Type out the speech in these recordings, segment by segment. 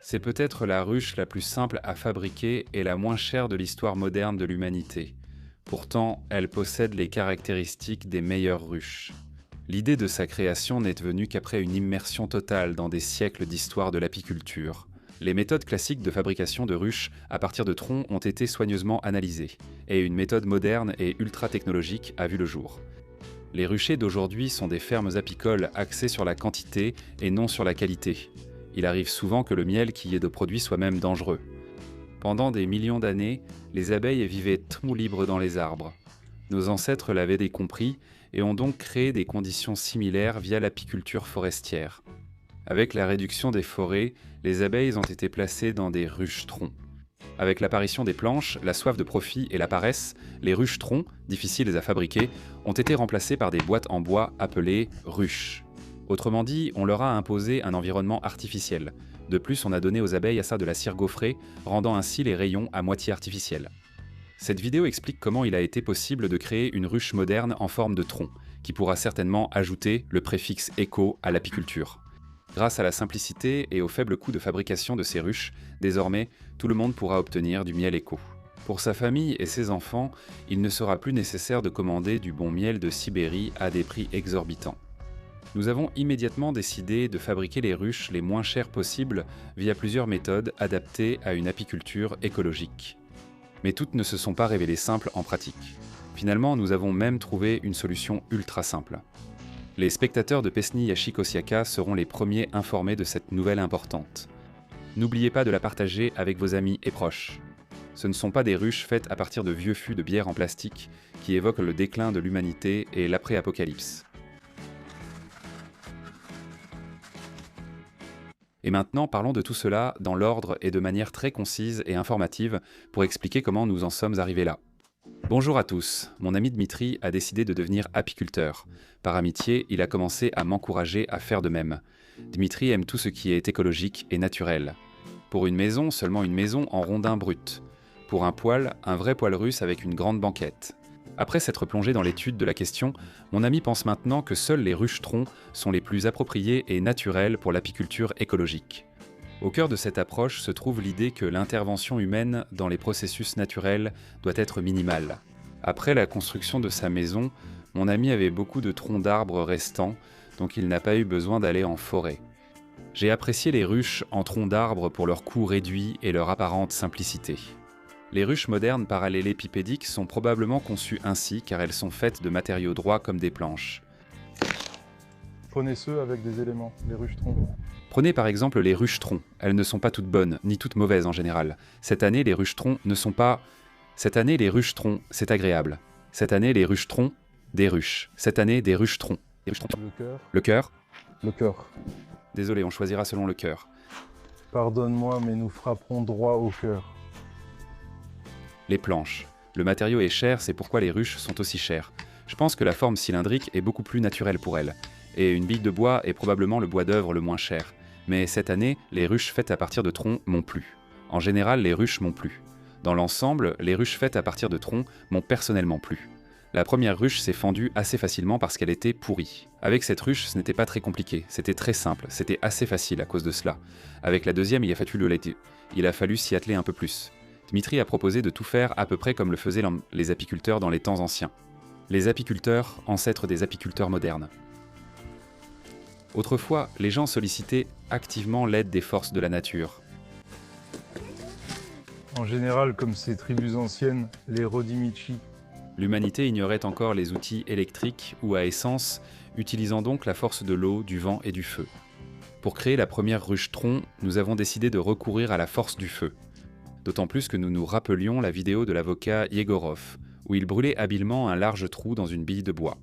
C'est peut-être la ruche la plus simple à fabriquer et la moins chère de l'histoire moderne de l'humanité. Pourtant, elle possède les caractéristiques des meilleures ruches. L'idée de sa création n'est venue qu'après une immersion totale dans des siècles d'histoire de l'apiculture. Les méthodes classiques de fabrication de ruches à partir de troncs ont été soigneusement analysées, et une méthode moderne et ultra-technologique a vu le jour. Les ruchers d'aujourd'hui sont des fermes apicoles axées sur la quantité et non sur la qualité. Il arrive souvent que le miel qui y est de produit soit même dangereux. Pendant des millions d'années, les abeilles vivaient tout libres dans les arbres. Nos ancêtres l'avaient compris et ont donc créé des conditions similaires via l'apiculture forestière. Avec la réduction des forêts, les abeilles ont été placées dans des ruches-troncs. Avec l'apparition des planches, la soif de profit et la paresse, les ruches-troncs, difficiles à fabriquer, ont été remplacées par des boîtes en bois appelées ruches. Autrement dit, on leur a imposé un environnement artificiel. De plus, on a donné aux abeilles à ça de la cire gaufrée, rendant ainsi les rayons à moitié artificiels. Cette vidéo explique comment il a été possible de créer une ruche moderne en forme de tronc, qui pourra certainement ajouter le préfixe éco à l'apiculture. Grâce à la simplicité et au faible coût de fabrication de ces ruches, désormais, tout le monde pourra obtenir du miel éco. Pour sa famille et ses enfants, il ne sera plus nécessaire de commander du bon miel de Sibérie à des prix exorbitants. Nous avons immédiatement décidé de fabriquer les ruches les moins chères possibles via plusieurs méthodes adaptées à une apiculture écologique. Mais toutes ne se sont pas révélées simples en pratique. Finalement, nous avons même trouvé une solution ultra simple. Les spectateurs de Pesni Yashi Kosiaka seront les premiers informés de cette nouvelle importante. N'oubliez pas de la partager avec vos amis et proches. Ce ne sont pas des ruches faites à partir de vieux fûts de bière en plastique qui évoquent le déclin de l'humanité et l'après-apocalypse. Et maintenant, parlons de tout cela dans l'ordre et de manière très concise et informative pour expliquer comment nous en sommes arrivés là. Bonjour à tous, mon ami Dmitri a décidé de devenir apiculteur. Par amitié, il a commencé à m'encourager à faire de même. Dmitri aime tout ce qui est écologique et naturel. Pour une maison, seulement une maison en rondin brut. Pour un poêle, un vrai poêle russe avec une grande banquette. Après s'être plongé dans l'étude de la question, mon ami pense maintenant que seuls les ruches-troncs sont les plus appropriés et naturels pour l'apiculture écologique. Au cœur de cette approche se trouve l'idée que l'intervention humaine dans les processus naturels doit être minimale. Après la construction de sa maison, mon ami avait beaucoup de troncs d'arbres restants, donc il n'a pas eu besoin d'aller en forêt. J'ai apprécié les ruches en troncs d'arbres pour leur coût réduit et leur apparente simplicité. Les ruches modernes parallélépipédiques sont probablement conçues ainsi car elles sont faites de matériaux droits comme des planches. Prenez ceux avec des éléments, les ruches-troncs. Prenez par exemple les ruches-troncs. Elles ne sont pas toutes bonnes, ni toutes mauvaises en général. Cette année, les ruches-troncs ne sont pas... Cette année, les ruches-troncs, c'est agréable. Cette année, les ruches-troncs, des ruches. Cette année, des ruches-troncs. Le cœur. Le cœur. Le cœur. Désolé, on choisira selon le cœur. Pardonne-moi, mais nous frapperons droit au cœur. Les planches. Le matériau est cher, c'est pourquoi les ruches sont aussi chères. Je pense que la forme cylindrique est beaucoup plus naturelle pour elles. Et une bille de bois est probablement le bois d'œuvre le moins cher. Mais cette année, les ruches faites à partir de troncs m'ont plu. En général, les ruches m'ont plu. Dans l'ensemble, les ruches faites à partir de troncs m'ont personnellement plu. La première ruche s'est fendue assez facilement parce qu'elle était pourrie. Avec cette ruche, ce n'était pas très compliqué, c'était très simple, c'était assez facile à cause de cela. Avec la deuxième, il a fallu s'y atteler un peu plus. Dmitri a proposé de tout faire à peu près comme le faisaient les apiculteurs dans les temps anciens. Les apiculteurs, ancêtres des apiculteurs modernes. Autrefois, les gens sollicitaient activement l'aide des forces de la nature. En général, comme ces tribus anciennes, les Rodimichi. L'humanité ignorait encore les outils électriques ou à essence, utilisant donc la force de l'eau, du vent et du feu. Pour créer la première ruche-tronc, nous avons décidé de recourir à la force du feu. D'autant plus que nous nous rappelions la vidéo de l'avocat Yegorov, où il brûlait habilement un large trou dans une bille de bois.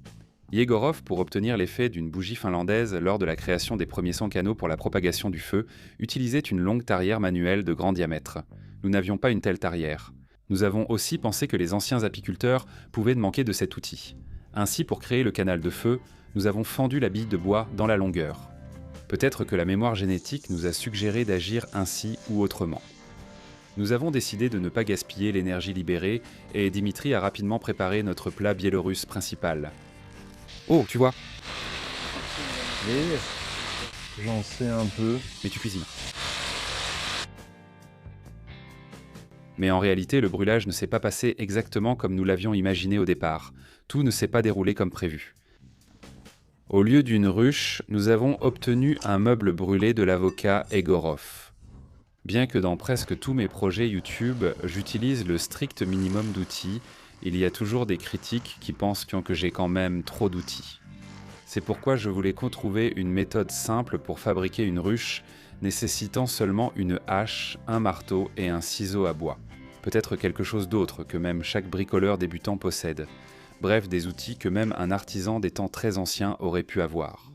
Yegorov, pour obtenir l'effet d'une bougie finlandaise lors de la création des premiers 100 canaux pour la propagation du feu, utilisait une longue tarière manuelle de grand diamètre. Nous n'avions pas une telle tarière. Nous avons aussi pensé que les anciens apiculteurs pouvaient manquer de cet outil. Ainsi, pour créer le canal de feu, nous avons fendu la bille de bois dans la longueur. Peut-être que la mémoire génétique nous a suggéré d'agir ainsi ou autrement. Nous avons décidé de ne pas gaspiller l'énergie libérée et Dimitri a rapidement préparé notre plat biélorusse principal. Oh, tu vois. J'en sais un peu. Mais tu cuisines. Mais en réalité, le brûlage ne s'est pas passé exactement comme nous l'avions imaginé au départ. Tout ne s'est pas déroulé comme prévu. Au lieu d'une ruche, nous avons obtenu un meuble brûlé de l'avocat Egorov. Bien que dans presque tous mes projets YouTube, j'utilise le strict minimum d'outils, il y a toujours des critiques qui pensent que j'ai quand même trop d'outils. C'est pourquoi je voulais trouver une méthode simple pour fabriquer une ruche, nécessitant seulement une hache, un marteau et un ciseau à bois. Peut-être quelque chose d'autre que même chaque bricoleur débutant possède. Bref, des outils que même un artisan des temps très anciens aurait pu avoir.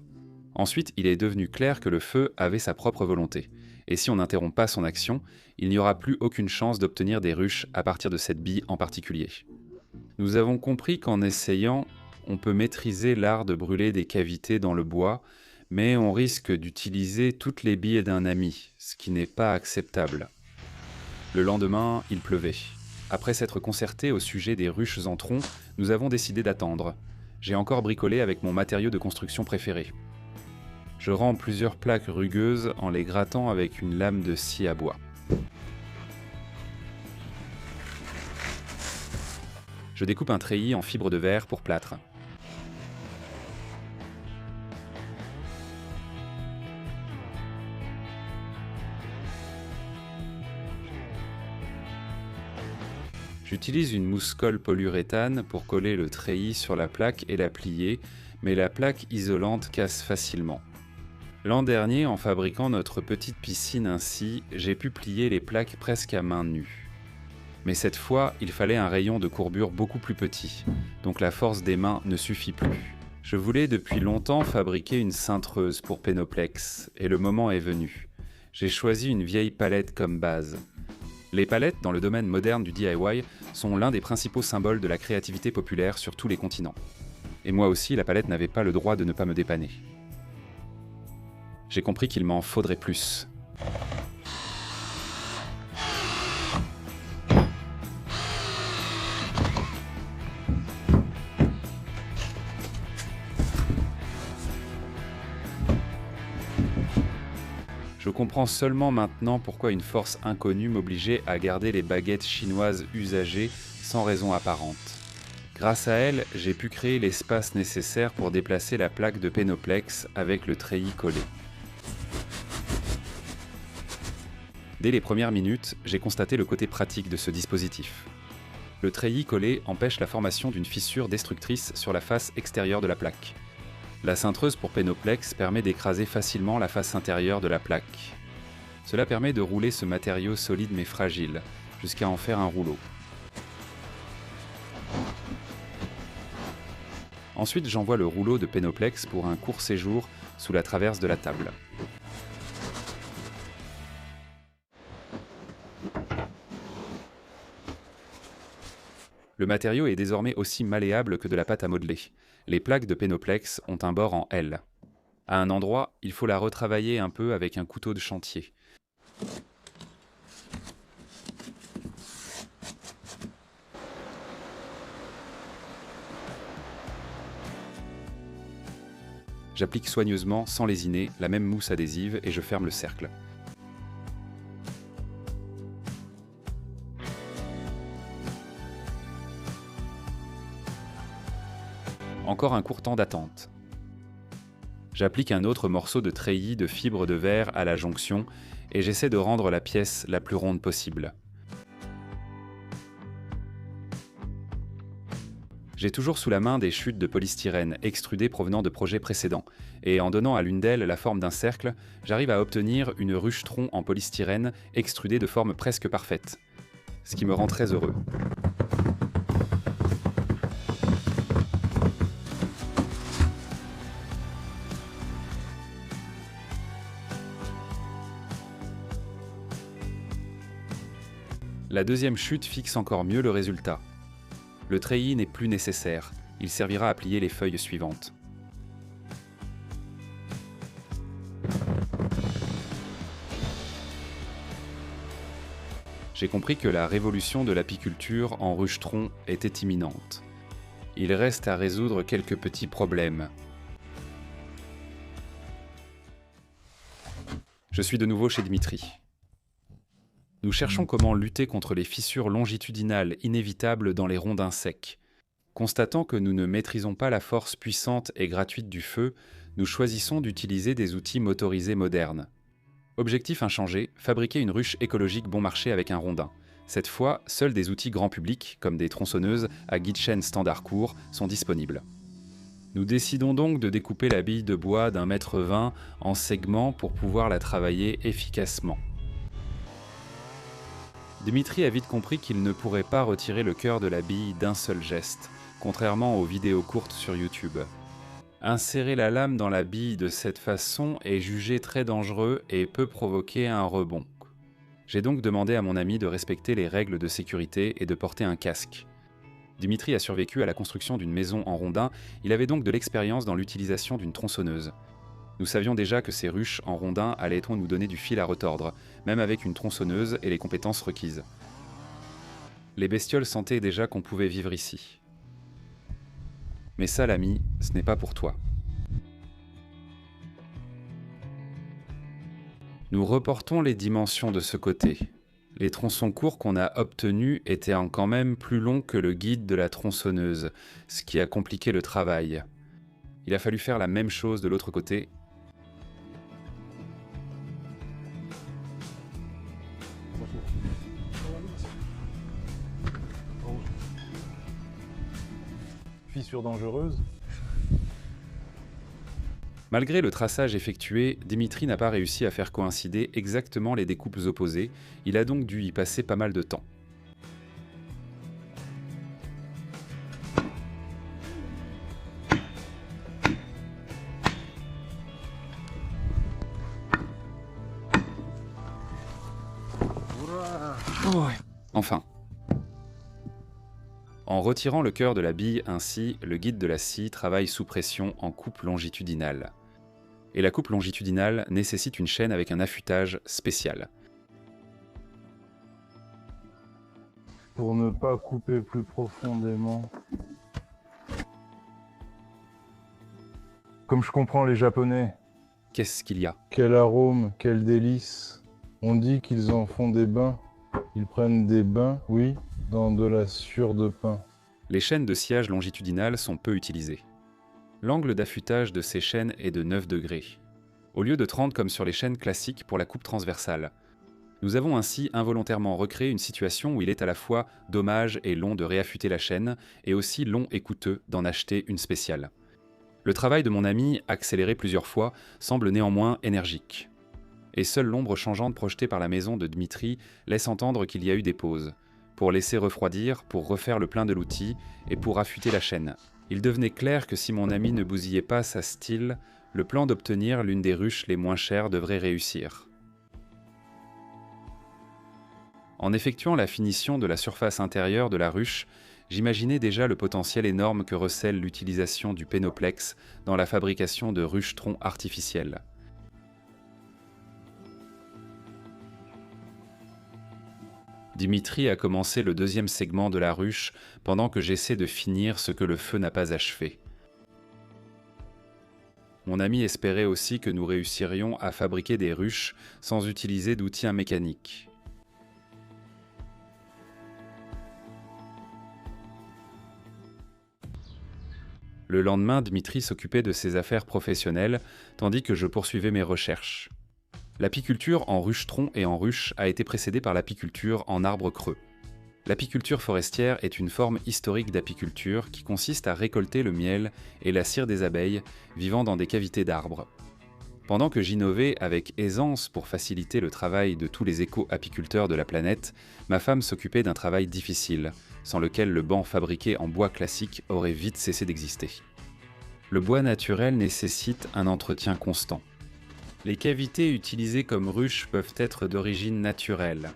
Ensuite, il est devenu clair que le feu avait sa propre volonté. Et si on n'interrompt pas son action, il n'y aura plus aucune chance d'obtenir des ruches à partir de cette bille en particulier. Nous avons compris qu'en essayant, on peut maîtriser l'art de brûler des cavités dans le bois, mais on risque d'utiliser toutes les billes d'un ami, ce qui n'est pas acceptable. Le lendemain, il pleuvait. Après s'être concerté au sujet des ruches en tronc, nous avons décidé d'attendre. J'ai encore bricolé avec mon matériau de construction préféré. Je rends plusieurs plaques rugueuses en les grattant avec une lame de scie à bois. Je découpe un treillis en fibre de verre pour plâtre. J'utilise une mousse-colle polyuréthane pour coller le treillis sur la plaque et la plier, mais la plaque isolante casse facilement. L'an dernier, en fabriquant notre petite piscine ainsi, j'ai pu plier les plaques presque à main nue. Mais cette fois, il fallait un rayon de courbure beaucoup plus petit, donc la force des mains ne suffit plus. Je voulais depuis longtemps fabriquer une cintreuse pour Penoplex, et le moment est venu. J'ai choisi une vieille palette comme base. Les palettes, dans le domaine moderne du DIY, sont l'un des principaux symboles de la créativité populaire sur tous les continents. Et moi aussi, la palette n'avait pas le droit de ne pas me dépanner. J'ai compris qu'il m'en faudrait plus. Je comprends seulement maintenant pourquoi une force inconnue m'obligeait à garder les baguettes chinoises usagées sans raison apparente. Grâce à elle, j'ai pu créer l'espace nécessaire pour déplacer la plaque de Penoplex avec le treillis collé. Dès les premières minutes, j'ai constaté le côté pratique de ce dispositif. Le treillis collé empêche la formation d'une fissure destructrice sur la face extérieure de la plaque. La cintreuse pour Penoplex permet d'écraser facilement la face intérieure de la plaque. Cela permet de rouler ce matériau solide mais fragile, jusqu'à en faire un rouleau. Ensuite, j'envoie le rouleau de Penoplex pour un court séjour sous la traverse de la table. Le matériau est désormais aussi malléable que de la pâte à modeler. Les plaques de Penoplex ont un bord en L. À un endroit, il faut la retravailler un peu avec un couteau de chantier. J'applique soigneusement, sans lésiner, la même mousse adhésive et je ferme le cercle. Encore un court temps d'attente. J'applique un autre morceau de treillis de fibre de verre à la jonction et j'essaie de rendre la pièce la plus ronde possible. J'ai toujours sous la main des chutes de polystyrène extrudées provenant de projets précédents, et en donnant à l'une d'elles la forme d'un cercle, j'arrive à obtenir une ruche-tronc en polystyrène extrudée de forme presque parfaite, ce qui me rend très heureux. La deuxième chute fixe encore mieux le résultat. Le treillis n'est plus nécessaire, il servira à plier les feuilles suivantes. J'ai compris que la révolution de l'apiculture en ruche-tronc était imminente. Il reste à résoudre quelques petits problèmes. Je suis de nouveau chez Dimitri. Nous cherchons comment lutter contre les fissures longitudinales inévitables dans les rondins secs. Constatant que nous ne maîtrisons pas la force puissante et gratuite du feu, nous choisissons d'utiliser des outils motorisés modernes. Objectif inchangé, fabriquer une ruche écologique bon marché avec un rondin. Cette fois, seuls des outils grand public, comme des tronçonneuses à guide chaîne standard court, sont disponibles. Nous décidons donc de découper la bille de bois d'1,20 m en segments pour pouvoir la travailler efficacement. Dimitri a vite compris qu'il ne pourrait pas retirer le cœur de la bille d'un seul geste, contrairement aux vidéos courtes sur YouTube. Insérer la lame dans la bille de cette façon est jugé très dangereux et peut provoquer un rebond. J'ai donc demandé à mon ami de respecter les règles de sécurité et de porter un casque. Dimitri a survécu à la construction d'une maison en rondin, il avait donc de l'expérience dans l'utilisation d'une tronçonneuse. Nous savions déjà que ces ruches en rondin allaient nous donner du fil à retordre, même avec une tronçonneuse et les compétences requises. Les bestioles sentaient déjà qu'on pouvait vivre ici. Mais ça, l'ami, ce n'est pas pour toi. Nous reportons les dimensions de ce côté. Les tronçons courts qu'on a obtenus étaient quand même plus longs que le guide de la tronçonneuse, ce qui a compliqué le travail. Il a fallu faire la même chose de l'autre côté. Fissure dangereuse. Malgré le traçage effectué, Dimitri n'a pas réussi à faire coïncider exactement les découpes opposées, il a donc dû y passer pas mal de temps. Enfin. En retirant le cœur de la bille ainsi, le guide de la scie travaille sous pression en coupe longitudinale. Et la coupe longitudinale nécessite une chaîne avec un affûtage spécial. Pour ne pas couper plus profondément. Comme je comprends les Japonais. Qu'est-ce qu'il y a? Quel arôme, quel délice. On dit qu'ils en font des bains. Ils prennent des bains, oui, dans de la sueur de pain. Les chaînes de sciage longitudinales sont peu utilisées. L'angle d'affûtage de ces chaînes est de 9 degrés, au lieu de 30 comme sur les chaînes classiques pour la coupe transversale. Nous avons ainsi involontairement recréé une situation où il est à la fois dommage et long de réaffûter la chaîne, et aussi long et coûteux d'en acheter une spéciale. Le travail de mon ami, accéléré plusieurs fois, semble néanmoins énergique. Et seule l'ombre changeante projetée par la maison de Dimitri laisse entendre qu'il y a eu des pauses, pour laisser refroidir, pour refaire le plein de l'outil et pour affûter la chaîne. Il devenait clair que si mon ami ne bousillait pas sa style, le plan d'obtenir l'une des ruches les moins chères devrait réussir. En effectuant la finition de la surface intérieure de la ruche, j'imaginais déjà le potentiel énorme que recèle l'utilisation du pénoplex dans la fabrication de ruches-troncs artificiels. Dimitri a commencé le deuxième segment de la ruche pendant que j'essaie de finir ce que le feu n'a pas achevé. Mon ami espérait aussi que nous réussirions à fabriquer des ruches sans utiliser d'outils mécaniques. Le lendemain, Dimitri s'occupait de ses affaires professionnelles, tandis que je poursuivais mes recherches. L'apiculture en ruche-tronc et en ruche a été précédée par l'apiculture en arbre creux. L'apiculture forestière est une forme historique d'apiculture qui consiste à récolter le miel et la cire des abeilles vivant dans des cavités d'arbres. Pendant que j'innovais avec aisance pour faciliter le travail de tous les éco-apiculteurs de la planète, ma femme s'occupait d'un travail difficile, sans lequel le banc fabriqué en bois classique aurait vite cessé d'exister. Le bois naturel nécessite un entretien constant. Les cavités utilisées comme ruches peuvent être d'origine naturelle.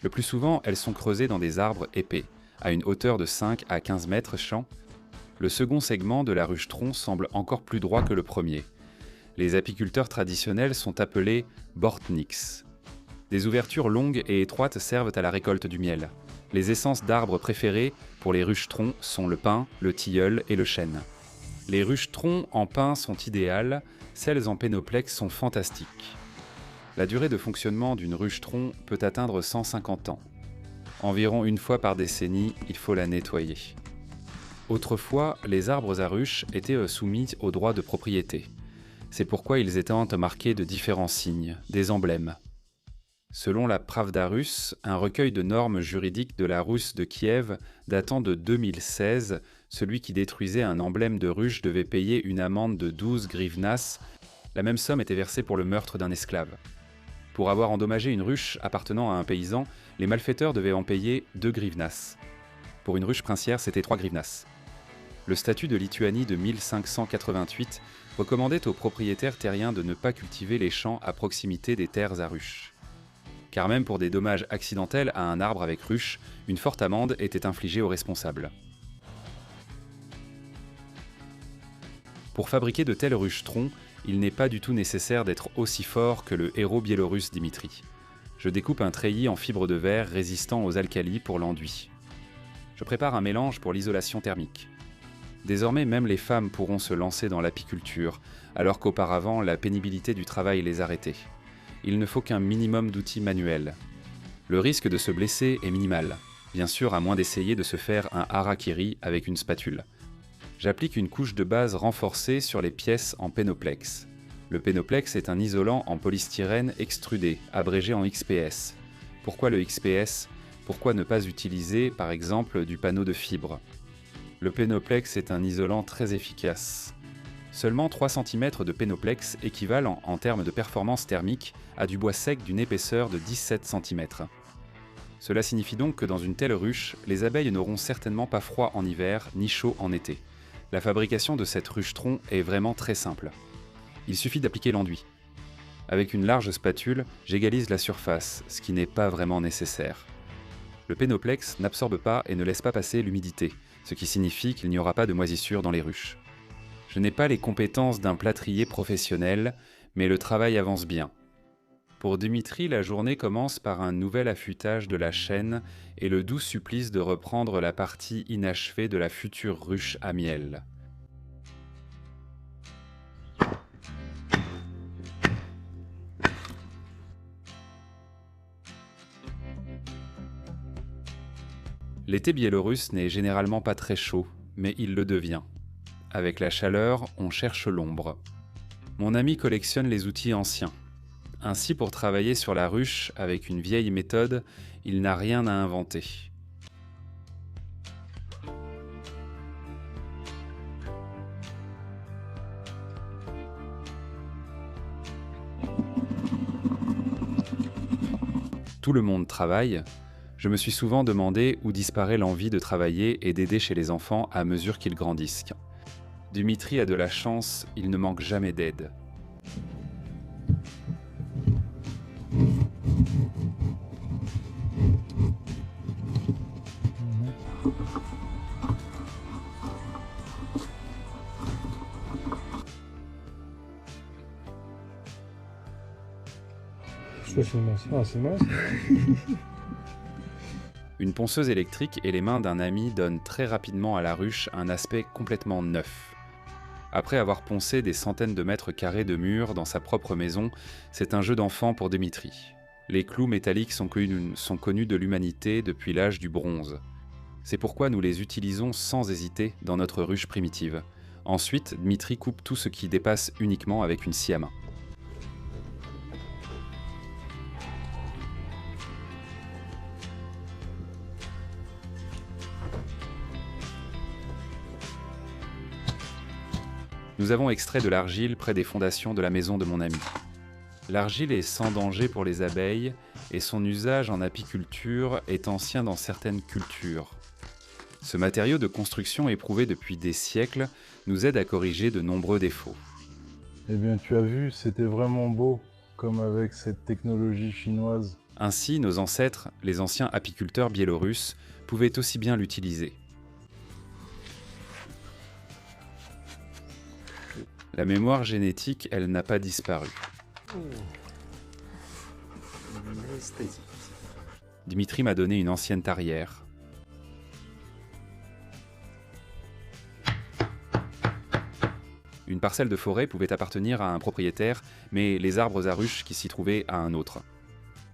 Le plus souvent, elles sont creusées dans des arbres épais, à une hauteur de 5 à 15 mètres champ. Le second segment de la ruche-tronc semble encore plus droit que le premier. Les apiculteurs traditionnels sont appelés Bortniks. Des ouvertures longues et étroites servent à la récolte du miel. Les essences d'arbres préférées pour les ruches-troncs sont le pin, le tilleul et le chêne. Les ruches-troncs en pin sont idéales, celles en pénoplex sont fantastiques. La durée de fonctionnement d'une ruche-tronc peut atteindre 150 ans. Environ une fois par décennie, il faut la nettoyer. Autrefois, les arbres à ruches étaient soumis aux droits de propriété. C'est pourquoi ils étaient marqués de différents signes, des emblèmes. Selon la Pravda russe, un recueil de normes juridiques de la Rus de Kiev datant de 2016, celui qui détruisait un emblème de ruche devait payer une amende de 12 grivnas. La même somme était versée pour le meurtre d'un esclave. Pour avoir endommagé une ruche appartenant à un paysan, les malfaiteurs devaient en payer 2 grivnas. Pour une ruche princière, c'était 3 grivnas. Le statut de Lituanie de 1588 recommandait aux propriétaires terriens de ne pas cultiver les champs à proximité des terres à ruches. Car même pour des dommages accidentels à un arbre avec ruche, une forte amende était infligée aux responsables. Pour fabriquer de telles ruches-troncs, il n'est pas du tout nécessaire d'être aussi fort que le héros biélorusse Dimitri. Je découpe un treillis en fibre de verre résistant aux alcalis pour l'enduit. Je prépare un mélange pour l'isolation thermique. Désormais, même les femmes pourront se lancer dans l'apiculture, alors qu'auparavant, la pénibilité du travail les arrêtait. Il ne faut qu'un minimum d'outils manuels. Le risque de se blesser est minimal, bien sûr à moins d'essayer de se faire un harakiri avec une spatule. J'applique une couche de base renforcée sur les pièces en pénoplex. Le pénoplex est un isolant en polystyrène extrudé, abrégé en XPS. Pourquoi le XPS ? Pourquoi ne pas utiliser, par exemple, du panneau de fibre ? Le pénoplex est un isolant très efficace. Seulement 3 cm de pénoplex équivalent en termes de performance thermique à du bois sec d'une épaisseur de 17 cm. Cela signifie donc que dans une telle ruche, les abeilles n'auront certainement pas froid en hiver ni chaud en été. La fabrication de cette ruche-tronc est vraiment très simple. Il suffit d'appliquer l'enduit. Avec une large spatule, j'égalise la surface, ce qui n'est pas vraiment nécessaire. Le pénoplex n'absorbe pas et ne laisse pas passer l'humidité, ce qui signifie qu'il n'y aura pas de moisissure dans les ruches. Je n'ai pas les compétences d'un plâtrier professionnel, mais le travail avance bien. Pour Dimitri, la journée commence par un nouvel affûtage de la chaîne et le doux supplice de reprendre la partie inachevée de la future ruche à miel. L'été biélorusse n'est généralement pas très chaud, mais il le devient. Avec la chaleur, on cherche l'ombre. Mon ami collectionne les outils anciens. Ainsi, pour travailler sur la ruche avec une vieille méthode, il n'a rien à inventer. Tout le monde travaille. Je me suis souvent demandé où disparaît l'envie de travailler et d'aider chez les enfants à mesure qu'ils grandissent. Dimitri a de la chance, il ne manque jamais d'aide. C'est mince. Une ponceuse électrique et les mains d'un ami donnent très rapidement à la ruche un aspect complètement neuf. Après avoir poncé des centaines de mètres carrés de murs dans sa propre maison, c'est un jeu d'enfant pour Dimitri. Les clous métalliques sont connus de l'humanité depuis l'âge du bronze. C'est pourquoi nous les utilisons sans hésiter dans notre ruche primitive. Ensuite, Dimitri coupe tout ce qui dépasse uniquement avec une scie à main. Nous avons extrait de l'argile près des fondations de la maison de mon ami. L'argile est sans danger pour les abeilles et son usage en apiculture est ancien dans certaines cultures. Ce matériau de construction éprouvé depuis des siècles nous aide à corriger de nombreux défauts. Eh bien, tu as vu, c'était vraiment beau, comme avec cette technologie chinoise. Ainsi, nos ancêtres, les anciens apiculteurs biélorusses, pouvaient aussi bien l'utiliser. La mémoire génétique, elle n'a pas disparu. Dimitri m'a donné une ancienne tarière. Une parcelle de forêt pouvait appartenir à un propriétaire, mais les arbres à ruches qui s'y trouvaient à un autre.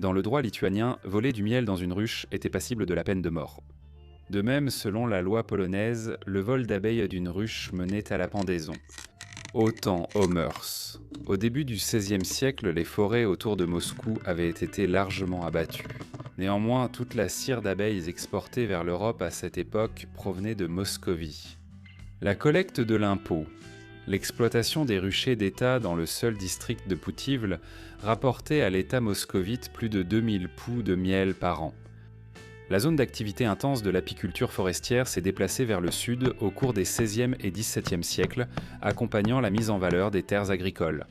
Dans le droit lituanien, voler du miel dans une ruche était passible de la peine de mort. De même, selon la loi polonaise, le vol d'abeilles d'une ruche menait à la pendaison. Autant aux mœurs. Au début du XVIe siècle, les forêts autour de Moscou avaient été largement abattues. Néanmoins, toute la cire d'abeilles exportée vers l'Europe à cette époque provenait de Moscovie. La collecte de l'impôt. L'exploitation des ruchers d'État dans le seul district de Poutivle rapportait à l'État moscovite plus de 2000 poux de miel par an. La zone d'activité intense de l'apiculture forestière s'est déplacée vers le sud au cours des XVIe et XVIIe siècles, accompagnant la mise en valeur des terres agricoles.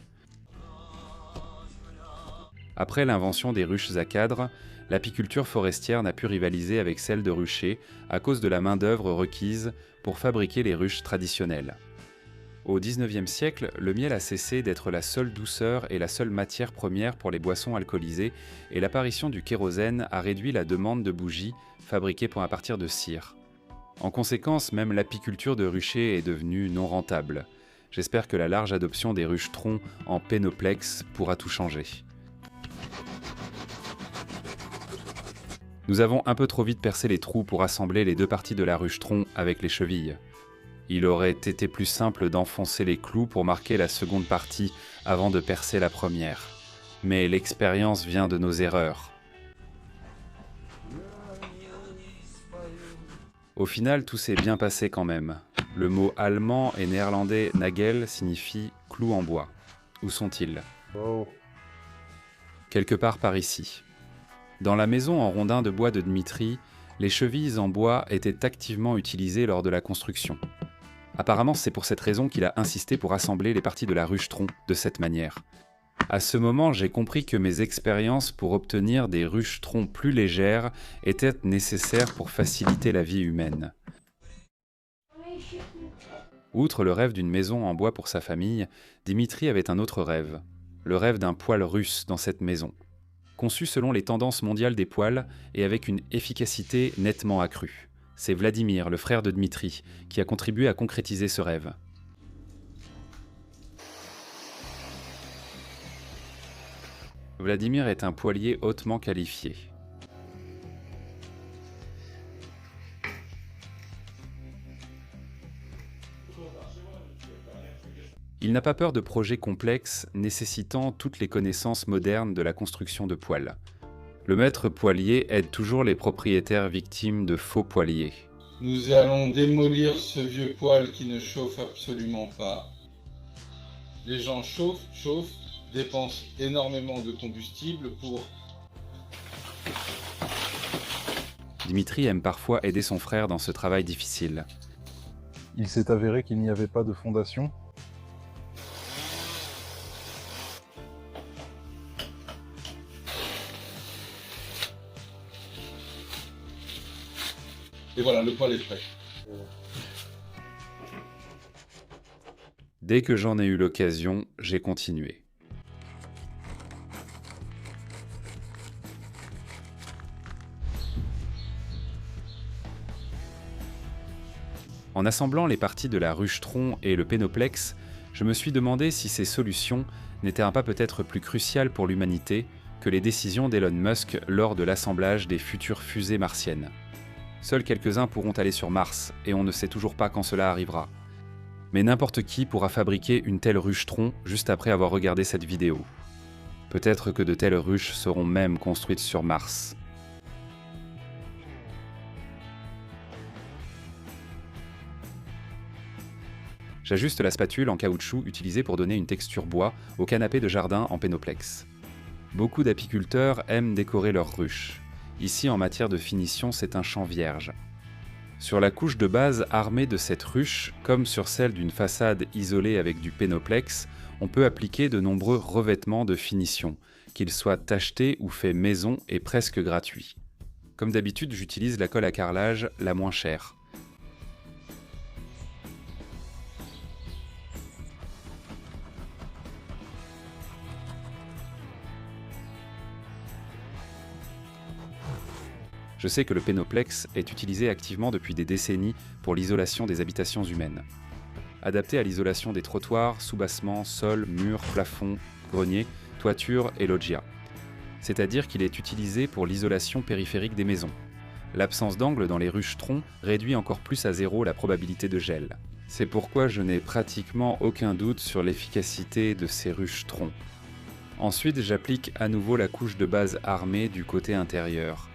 Après l'invention des ruches à cadre, l'apiculture forestière n'a pu rivaliser avec celle de ruchers à cause de la main-d'œuvre requise pour fabriquer les ruches traditionnelles. Au XIXe siècle, le miel a cessé d'être la seule douceur et la seule matière première pour les boissons alcoolisées, et l'apparition du kérosène a réduit la demande de bougies fabriquées à partir de cire. En conséquence, même l'apiculture de ruchers est devenue non rentable. J'espère que la large adoption des ruches-troncs en pénoplex pourra tout changer. Nous avons un peu trop vite percé les trous pour assembler les deux parties de la ruche-tronc avec les chevilles. Il aurait été plus simple d'enfoncer les clous pour marquer la seconde partie avant de percer la première. Mais l'expérience vient de nos erreurs. Au final, tout s'est bien passé quand même. Le mot allemand et néerlandais nagel signifie clous en bois. Où sont-ils ? Oh. Quelque part par ici. Dans la maison en rondin de bois de Dmitri, les chevilles en bois étaient activement utilisées lors de la construction. Apparemment, c'est pour cette raison qu'il a insisté pour assembler les parties de la ruche-tronc de cette manière. À ce moment, j'ai compris que mes expériences pour obtenir des ruches-troncs plus légères étaient nécessaires pour faciliter la vie humaine. Outre le rêve d'une maison en bois pour sa famille, Dimitri avait un autre rêve, le rêve d'un poêle russe dans cette maison. Conçu selon les tendances mondiales des poêles et avec une efficacité nettement accrue. C'est Vladimir, le frère de Dmitri, qui a contribué à concrétiser ce rêve. Vladimir est un poêlier hautement qualifié. Il n'a pas peur de projets complexes nécessitant toutes les connaissances modernes de la construction de poêles. Le maître poêlier aide toujours les propriétaires victimes de faux poêliers. Nous allons démolir ce vieux poêle qui ne chauffe absolument pas. Les gens chauffent, dépensent énormément de combustible pour... Dimitri aime parfois aider son frère dans ce travail difficile. Il s'est avéré qu'il n'y avait pas de fondation. Et voilà, le poêle est prêt. Dès que j'en ai eu l'occasion, j'ai continué. En assemblant les parties de la ruche-tronc et le pénoplex, je me suis demandé si ces solutions n'étaient pas peut-être plus cruciales pour l'humanité que les décisions d'Elon Musk lors de l'assemblage des futures fusées martiennes. Seuls quelques-uns pourront aller sur Mars, et on ne sait toujours pas quand cela arrivera. Mais n'importe qui pourra fabriquer une telle ruche-tronc juste après avoir regardé cette vidéo. Peut-être que de telles ruches seront même construites sur Mars. J'ajuste la spatule en caoutchouc utilisée pour donner une texture bois au canapé de jardin en pénoplex. Beaucoup d'apiculteurs aiment décorer leurs ruches. Ici, en matière de finition, c'est un champ vierge. Sur la couche de base armée de cette ruche, comme sur celle d'une façade isolée avec du pénoplex, on peut appliquer de nombreux revêtements de finition, qu'ils soient tachetés ou faits maison et presque gratuits. Comme d'habitude, j'utilise la colle à carrelage la moins chère. Je sais que le pénoplex est utilisé activement depuis des décennies pour l'isolation des habitations humaines. adapté à l'isolation des trottoirs, soubassements, sols, murs, plafonds, greniers, toitures et loggias. C'est-à-dire qu'il est utilisé pour l'isolation périphérique des maisons. L'absence d'angle dans les ruches-troncs réduit encore plus à zéro la probabilité de gel. C'est pourquoi je n'ai pratiquement aucun doute sur l'efficacité de ces ruches-troncs. Ensuite, j'applique à nouveau la couche de base armée du côté intérieur.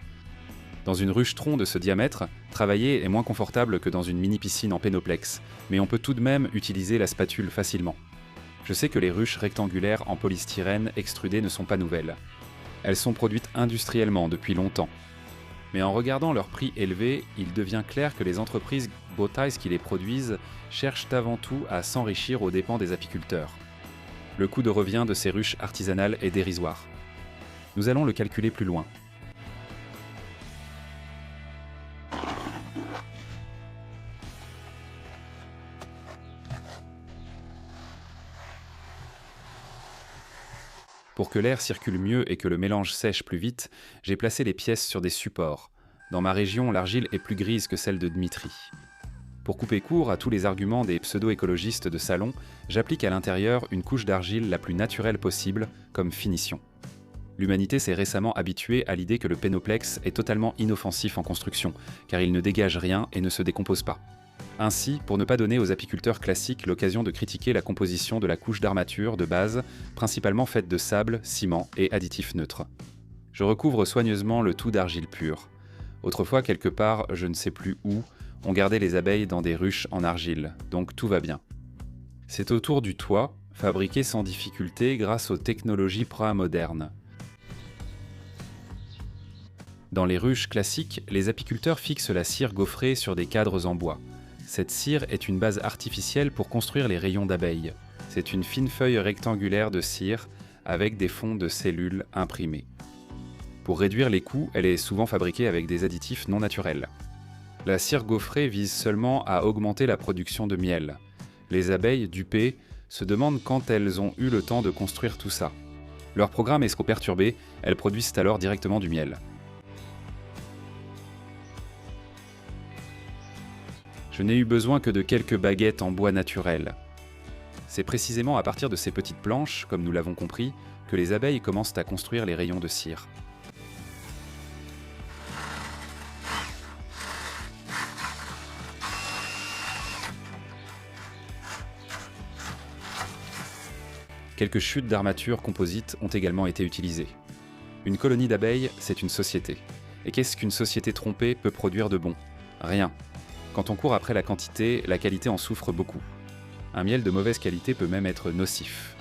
Dans une ruche-tronc de ce diamètre, travailler est moins confortable que dans une mini-piscine en pénoplex, mais on peut tout de même utiliser la spatule facilement. Je sais que les ruches rectangulaires en polystyrène extrudé ne sont pas nouvelles. Elles sont produites industriellement depuis longtemps. Mais en regardant leur prix élevé, il devient clair que les entreprises Bowties qui les produisent cherchent avant tout à s'enrichir aux dépens des apiculteurs. Le coût de revient de ces ruches artisanales est dérisoire. Nous allons le calculer plus loin. Pour que l'air circule mieux et que le mélange sèche plus vite, j'ai placé les pièces sur des supports. Dans ma région, l'argile est plus grise que celle de Dmitri. Pour couper court à tous les arguments des pseudo-écologistes de salon, j'applique à l'intérieur une couche d'argile la plus naturelle possible comme finition. L'humanité s'est récemment habituée à l'idée que le pénoplex est totalement inoffensif en construction, car il ne dégage rien et ne se décompose pas. Ainsi, pour ne pas donner aux apiculteurs classiques l'occasion de critiquer la composition de la couche d'armature de base, principalement faite de sable, ciment et additifs neutres. Je recouvre soigneusement le tout d'argile pure. Autrefois, quelque part, je ne sais plus où, on gardait les abeilles dans des ruches en argile, donc tout va bien. C'est autour du toit, fabriqué sans difficulté grâce aux technologies modernes. Dans les ruches classiques, les apiculteurs fixent la cire gaufrée sur des cadres en bois. Cette cire est une base artificielle pour construire les rayons d'abeilles. C'est une fine feuille rectangulaire de cire avec des fonds de cellules imprimés. Pour réduire les coûts, elle est souvent fabriquée avec des additifs non naturels. La cire gaufrée vise seulement à augmenter la production de miel. Les abeilles, dupées, se demandent quand elles ont eu le temps de construire tout ça. Leur programme est perturbé, elles produisent alors directement du miel. Je n'ai eu besoin que de quelques baguettes en bois naturel. C'est précisément à partir de ces petites planches, comme nous l'avons compris, que les abeilles commencent à construire les rayons de cire. Quelques chutes d'armature composite ont également été utilisées. Une colonie d'abeilles, c'est une société. Et qu'est-ce qu'une société trompée peut produire de bon ? Rien. Quand on court après la quantité, la qualité en souffre beaucoup. Un miel de mauvaise qualité peut même être nocif.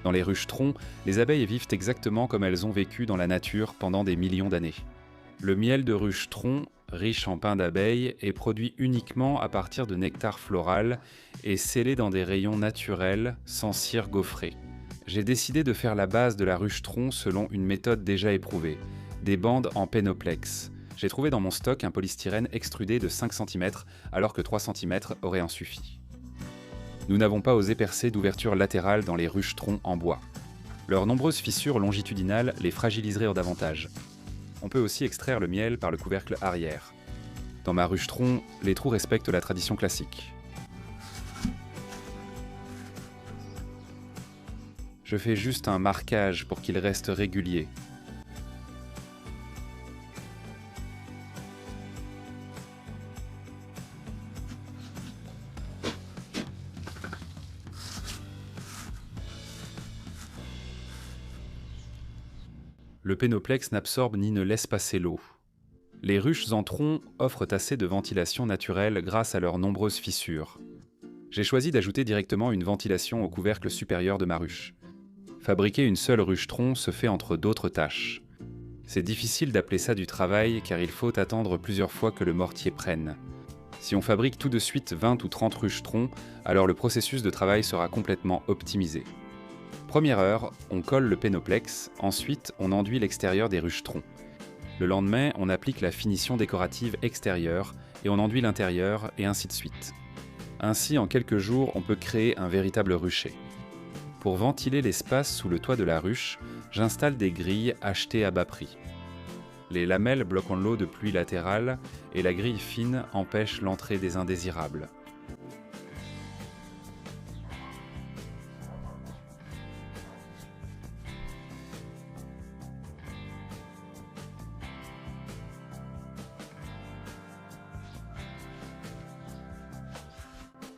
Dans les ruches-troncs, les abeilles vivent exactement comme elles ont vécu dans la nature pendant des millions d'années. Le miel de ruche-tronc, riche en pain d'abeille, est produit uniquement à partir de nectar floral et scellé dans des rayons naturels, sans cire gaufrée. J'ai décidé de faire la base de la ruche-tronc selon une méthode déjà éprouvée, des bandes en pénoplex. J'ai trouvé dans mon stock un polystyrène extrudé de 5 cm alors que 3 cm auraient en suffi. Nous n'avons pas osé percer d'ouverture latérale dans les ruches-troncs en bois. Leurs nombreuses fissures longitudinales les fragiliseraient davantage. On peut aussi extraire le miel par le couvercle arrière. Dans ma ruche-tronc, les trous respectent la tradition classique. Je fais juste un marquage pour qu'il reste régulier. Le pénoplex n'absorbe ni ne laisse passer l'eau. Les ruches en tronc offrent assez de ventilation naturelle grâce à leurs nombreuses fissures. J'ai choisi d'ajouter directement une ventilation au couvercle supérieur de ma ruche. Fabriquer une seule ruche-tronc se fait entre d'autres tâches. C'est difficile d'appeler ça du travail car il faut attendre plusieurs fois que le mortier prenne. Si on fabrique tout de suite 20 ou 30 ruches-troncs, alors le processus de travail sera complètement optimisé. Première heure, on colle le pénoplex, ensuite on enduit l'extérieur des ruches-troncs. Le lendemain, on applique la finition décorative extérieure et on enduit l'intérieur et ainsi de suite. Ainsi, en quelques jours, on peut créer un véritable rucher. Pour ventiler l'espace sous le toit de la ruche, j'installe des grilles achetées à bas prix. Les lamelles bloquant l'eau de pluie latérale et la grille fine empêchent l'entrée des indésirables.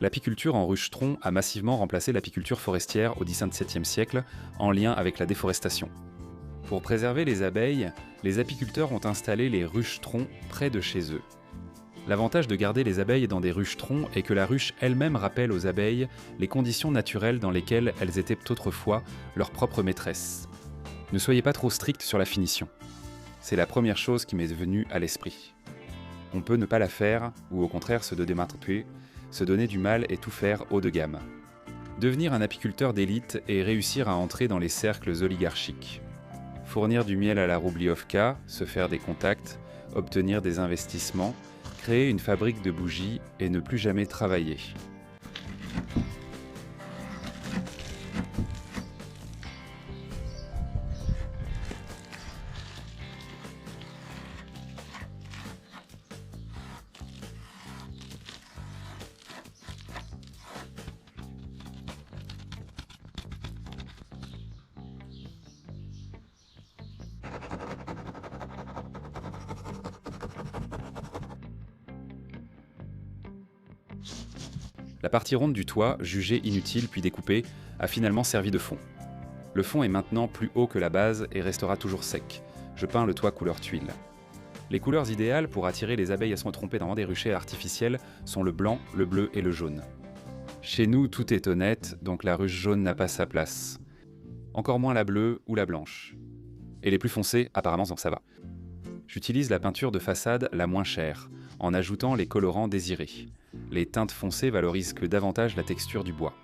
L'apiculture en ruche-tronc a massivement remplacé l'apiculture forestière au XVIIe siècle, en lien avec la déforestation. Pour préserver les abeilles, les apiculteurs ont installé les ruches-troncs près de chez eux. L'avantage de garder les abeilles dans des ruches-troncs est que la ruche elle-même rappelle aux abeilles les conditions naturelles dans lesquelles elles étaient autrefois leurs propres maîtresses. Ne soyez pas trop strict sur la finition. C'est la première chose qui m'est venue à l'esprit. On peut ne pas la faire, ou au contraire se démarquer, se donner du mal et tout faire haut de gamme. Devenir un apiculteur d'élite et réussir à entrer dans les cercles oligarchiques. Fournir du miel à la Roubliovka, se faire des contacts, obtenir des investissements, créer une fabrique de bougies et ne plus jamais travailler. La partie ronde du toit, jugée inutile puis découpée, a finalement servi de fond. Le fond est maintenant plus haut que la base et restera toujours sec. Je peins le toit couleur tuile. Les couleurs idéales pour attirer les abeilles à se tromper dans des ruchers artificiels sont le blanc, le bleu et le jaune. Chez nous, tout est honnête, donc la ruche jaune n'a pas sa place. Encore moins la bleue ou la blanche. Et les plus foncées, apparemment, ça va. J'utilise la peinture de façade la moins chère, en ajoutant les colorants désirés. Les teintes foncées valorisent que davantage la texture du bois.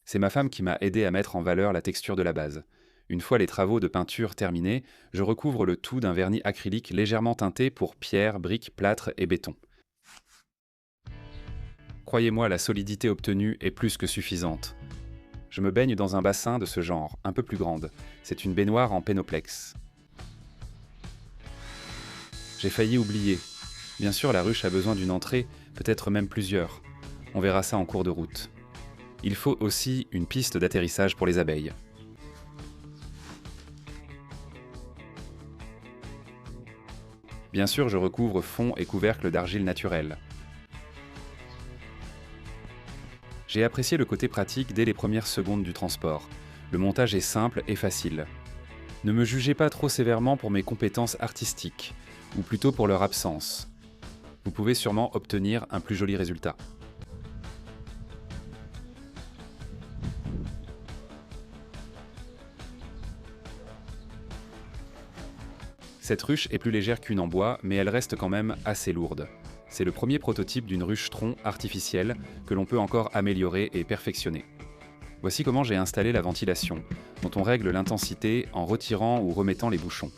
C'est ma femme qui m'a aidé à mettre en valeur la texture de la base. Une fois les travaux de peinture terminés, je recouvre le tout d'un vernis acrylique légèrement teinté pour pierre, briques, plâtre et béton. Croyez-moi, la solidité obtenue est plus que suffisante. Je me baigne dans un bassin de ce genre, un peu plus grande. C'est une baignoire en pénoplex. J'ai failli oublier. Bien sûr, la ruche a besoin d'une entrée, peut-être même plusieurs. On verra ça en cours de route. Il faut aussi une piste d'atterrissage pour les abeilles. Bien sûr, je recouvre fond et couvercle d'argile naturelle. J'ai apprécié le côté pratique dès les premières secondes du transport. Le montage est simple et facile. Ne me jugez pas trop sévèrement pour mes compétences artistiques, ou plutôt pour leur absence. Vous pouvez sûrement obtenir un plus joli résultat. Cette ruche est plus légère qu'une en bois, mais elle reste quand même assez lourde. C'est le premier prototype d'une ruche-tronc artificielle que l'on peut encore améliorer et perfectionner. Voici comment j'ai installé la ventilation, dont on règle l'intensité en retirant ou remettant les bouchons.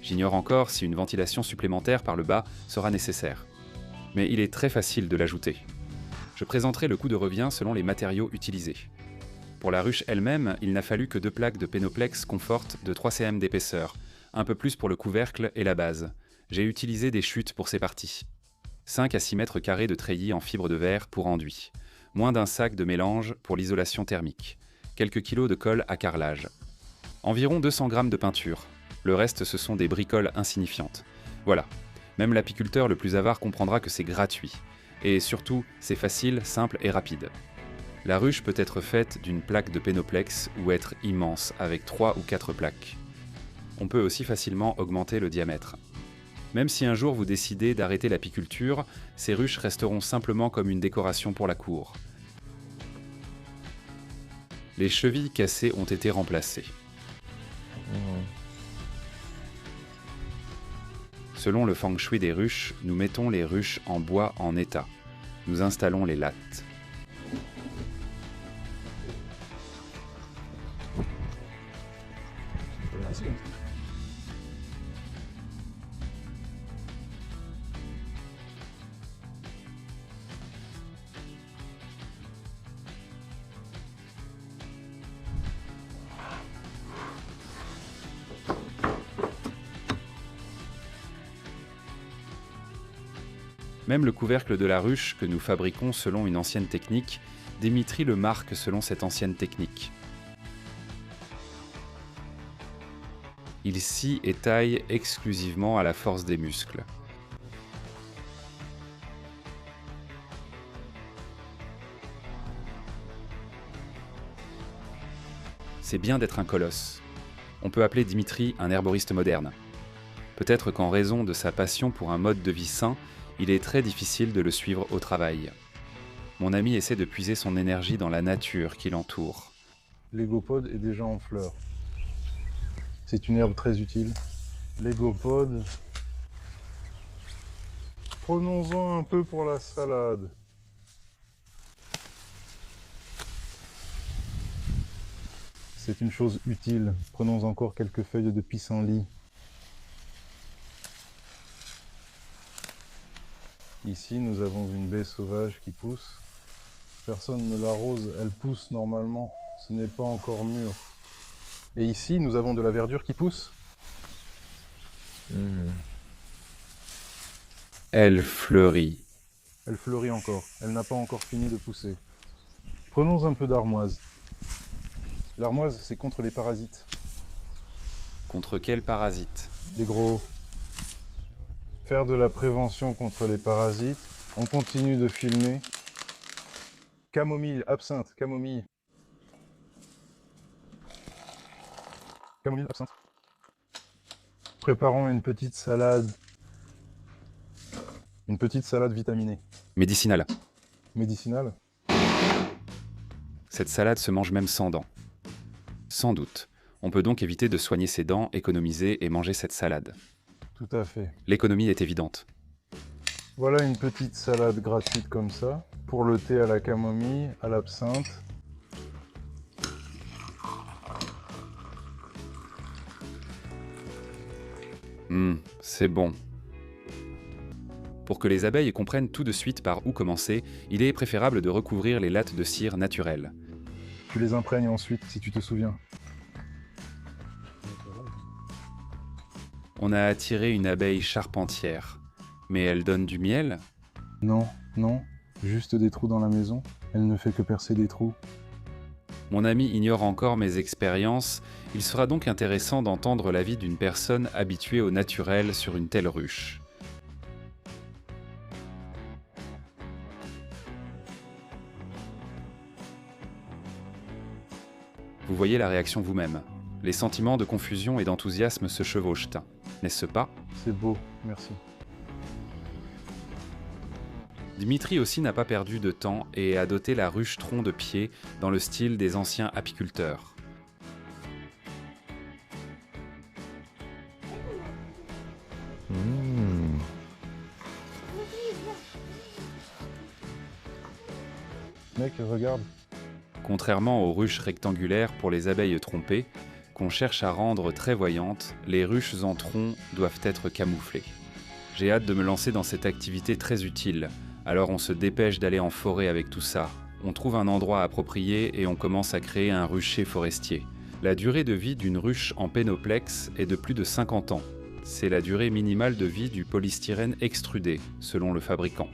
J'ignore encore si une ventilation supplémentaire par le bas sera nécessaire. Mais il est très facile de l'ajouter. Je présenterai le coût de revient selon les matériaux utilisés. Pour la ruche elle-même, il n'a fallu que 2 plaques de Pénoplex Comfort de 3 cm d'épaisseur, un peu plus pour le couvercle et la base. J'ai utilisé des chutes pour ces parties. 5 à 6 mètres carrés de treillis en fibre de verre pour enduit. Moins d'un sac de mélange pour l'isolation thermique. Quelques kilos de colle à carrelage. Environ 200 grammes de peinture. Le reste, ce sont des bricoles insignifiantes. Voilà. Même l'apiculteur le plus avare comprendra que c'est gratuit. Et surtout, c'est facile, simple et rapide. La ruche peut être faite d'une plaque de Pénoplex ou être immense avec 3 ou 4 plaques. On peut aussi facilement augmenter le diamètre. Même si un jour vous décidez d'arrêter l'apiculture, ces ruches resteront simplement comme une décoration pour la cour. Les chevilles cassées ont été remplacées. Selon le feng shui des ruches, nous mettons les ruches en bois en état. Nous installons les lattes. Même le couvercle de la ruche que nous fabriquons selon une ancienne technique, Dimitri le marque selon cette ancienne technique. Il scie et taille exclusivement à la force des muscles. C'est bien d'être un colosse. On peut appeler Dimitri un herboriste moderne. Peut-être qu'en raison de sa passion pour un mode de vie sain, il est très difficile de le suivre au travail. Mon ami essaie de puiser son énergie dans la nature qui l'entoure. L'égopode est déjà en fleurs. C'est une herbe très utile. L'égopode. Prenons-en un peu pour la salade. C'est une chose utile. Prenons encore quelques feuilles de pissenlit. Ici, nous avons une baie sauvage qui pousse. Personne ne l'arrose, elle pousse normalement. Ce n'est pas encore mûr. Et ici, nous avons de la verdure qui pousse. Elle fleurit. Elle fleurit encore. Elle n'a pas encore fini de pousser. Prenons un peu d'armoise. L'armoise, c'est contre les parasites. Contre quel parasite? Les gros. Faire de la prévention contre les parasites. On continue de filmer. Camomille, absinthe, camomille. Camomille, absinthe. Préparons une petite salade. Une petite salade vitaminée. Médicinale. Médicinale. Cette salade se mange même sans dents. Sans doute. On peut donc éviter de soigner ses dents, économiser et manger cette salade. Tout à fait. L'économie est évidente. Voilà une petite salade gratuite comme ça. Pour le thé à la camomille, à l'absinthe. C'est bon. Pour que les abeilles comprennent tout de suite par où commencer, il est préférable de recouvrir les lattes de cire naturelle. Tu les imprègnes ensuite, si tu te souviens. On a attiré une abeille charpentière. Mais elle donne du miel? Non, non, juste des trous dans la maison. Elle ne fait que percer des trous. Mon ami ignore encore mes expériences, il sera donc intéressant d'entendre l'avis d'une personne habituée au naturel sur une telle ruche. Vous voyez la réaction vous-même. Les sentiments de confusion et d'enthousiasme se chevauchent, n'est-ce pas? C'est beau, merci. Dimitri aussi n'a pas perdu de temps et a doté la ruche tronc de pied dans le style des anciens apiculteurs. Mec, regarde. Contrairement aux ruches rectangulaires pour les abeilles trompées, qu'on cherche à rendre très voyantes, les ruches en tronc doivent être camouflées. J'ai hâte de me lancer dans cette activité très utile, alors on se dépêche d'aller en forêt avec tout ça. On trouve un endroit approprié et on commence à créer un rucher forestier. La durée de vie d'une ruche en pénoplex est de plus de 50 ans. C'est la durée minimale de vie du polystyrène extrudé, selon le fabricant.